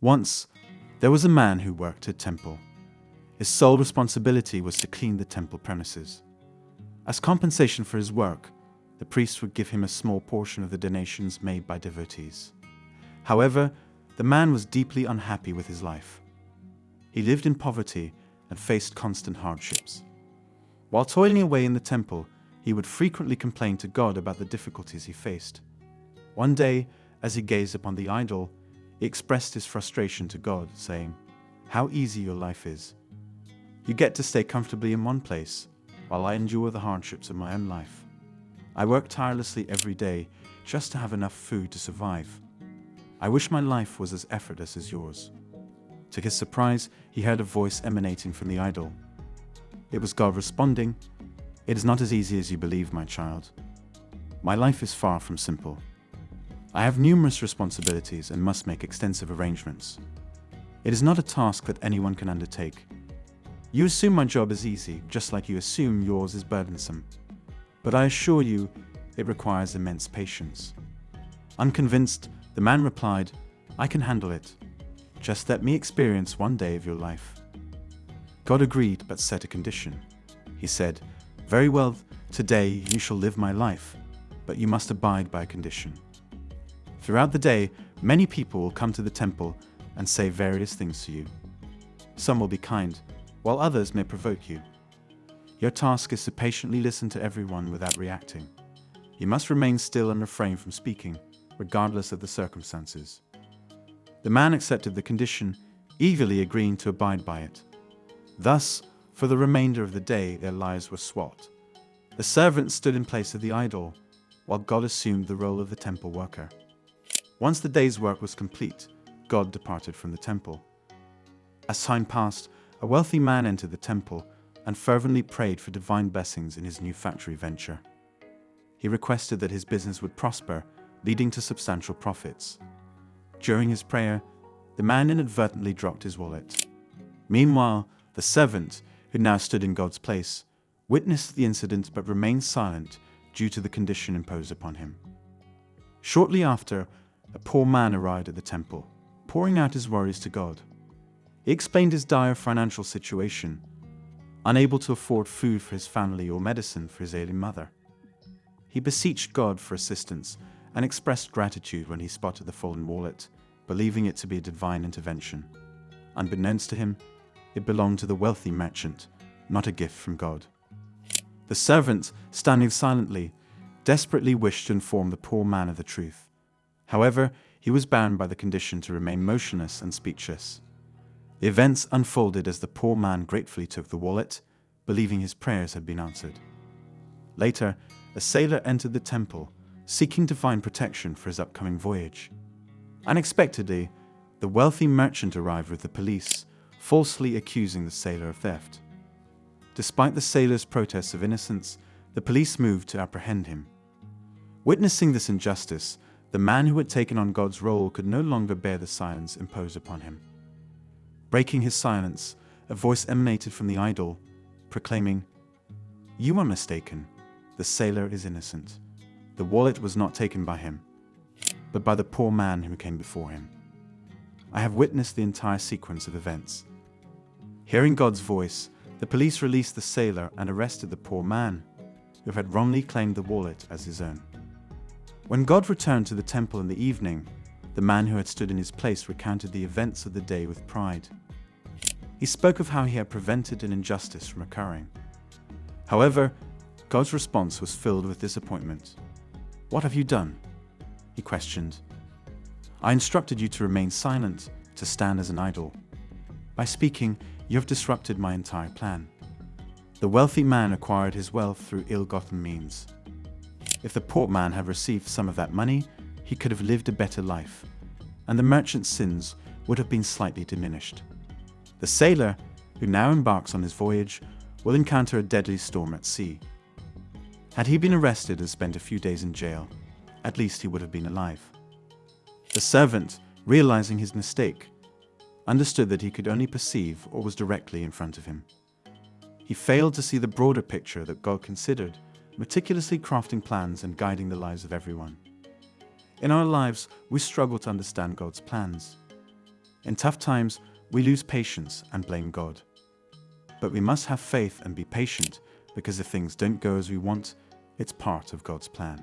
Once, there was a man who worked at a temple. His sole responsibility was to clean the temple premises. As compensation for his work, the priest would give him a small portion of the donations made by devotees. However, the man was deeply unhappy with his life. He lived in poverty and faced constant hardships. While toiling away in the temple, he would frequently complain to God about the difficulties he faced. One day, as he gazed upon the idol, he expressed his frustration to God, saying, "How easy your life is. You get to stay comfortably in one place, while I endure the hardships of my own life. I work tirelessly every day just to have enough food to survive. I wish my life was as effortless as yours." To his surprise, he heard a voice emanating from the idol. It was God responding, "It is not as easy as you believe, my child. My life is far from simple. I have numerous responsibilities and must make extensive arrangements. It is not a task that anyone can undertake. You assume my job is easy, just like you assume yours is burdensome. But I assure you, it requires immense patience." Unconvinced, the man replied, "I can handle it. Just let me experience one day of your life." God agreed, but set a condition. He said, "Very well, today you shall live my life, but you must abide by a condition. Throughout the day, many people will come to the temple and say various things to you. Some will be kind, while others may provoke you. Your task is to patiently listen to everyone without reacting. You must remain still and refrain from speaking, regardless of the circumstances." The man accepted the condition, eagerly agreeing to abide by it. Thus, for the remainder of the day, their lives were swapped. The servant stood in place of the idol, while God assumed the role of the temple worker. Once the day's work was complete, God departed from the temple. As time passed, a wealthy man entered the temple and fervently prayed for divine blessings in his new factory venture. He requested that his business would prosper, leading to substantial profits. During his prayer, the man inadvertently dropped his wallet. Meanwhile, the servant, who now stood in God's place, witnessed the incident but remained silent due to the condition imposed upon him. Shortly after, a poor man arrived at the temple, pouring out his worries to God. He explained his dire financial situation, unable to afford food for his family or medicine for his ailing mother. He beseeched God for assistance and expressed gratitude when he spotted the fallen wallet, believing it to be a divine intervention. Unbeknownst to him, it belonged to the wealthy merchant, not a gift from God. The servant, standing silently, desperately wished to inform the poor man of the truth. However, he was bound by the condition to remain motionless and speechless. The events unfolded as the poor man gratefully took the wallet, believing his prayers had been answered. Later, a sailor entered the temple, seeking to find protection for his upcoming voyage. Unexpectedly, the wealthy merchant arrived with the police, falsely accusing the sailor of theft. Despite the sailor's protests of innocence, the police moved to apprehend him. Witnessing this injustice, the man who had taken on God's role could no longer bear the silence imposed upon him. Breaking his silence, a voice emanated from the idol, proclaiming, "You are mistaken. The sailor is innocent. The wallet was not taken by him, but by the poor man who came before him. I have witnessed the entire sequence of events." Hearing God's voice, the police released the sailor and arrested the poor man, who had wrongly claimed the wallet as his own. When God returned to the temple in the evening, the man who had stood in his place recounted the events of the day with pride. He spoke of how he had prevented an injustice from occurring. However, God's response was filled with disappointment. "What have you done?" he questioned. "I instructed you to remain silent, to stand as an idol. By speaking, you have disrupted my entire plan." The wealthy man acquired his wealth through ill-gotten means. If the poor man had received some of that money, he could have lived a better life, and the merchant's sins would have been slightly diminished. The sailor, who now embarks on his voyage, will encounter a deadly storm at sea. Had he been arrested and spent a few days in jail, at least he would have been alive. The servant, realizing his mistake, understood that he could only perceive what was directly in front of him. He failed to see the broader picture that God considered, meticulously crafting plans and guiding the lives of everyone. In our lives, we struggle to understand God's plans. In tough times, we lose patience and blame God. But we must have faith and be patient, because if things don't go as we want, it's part of God's plan.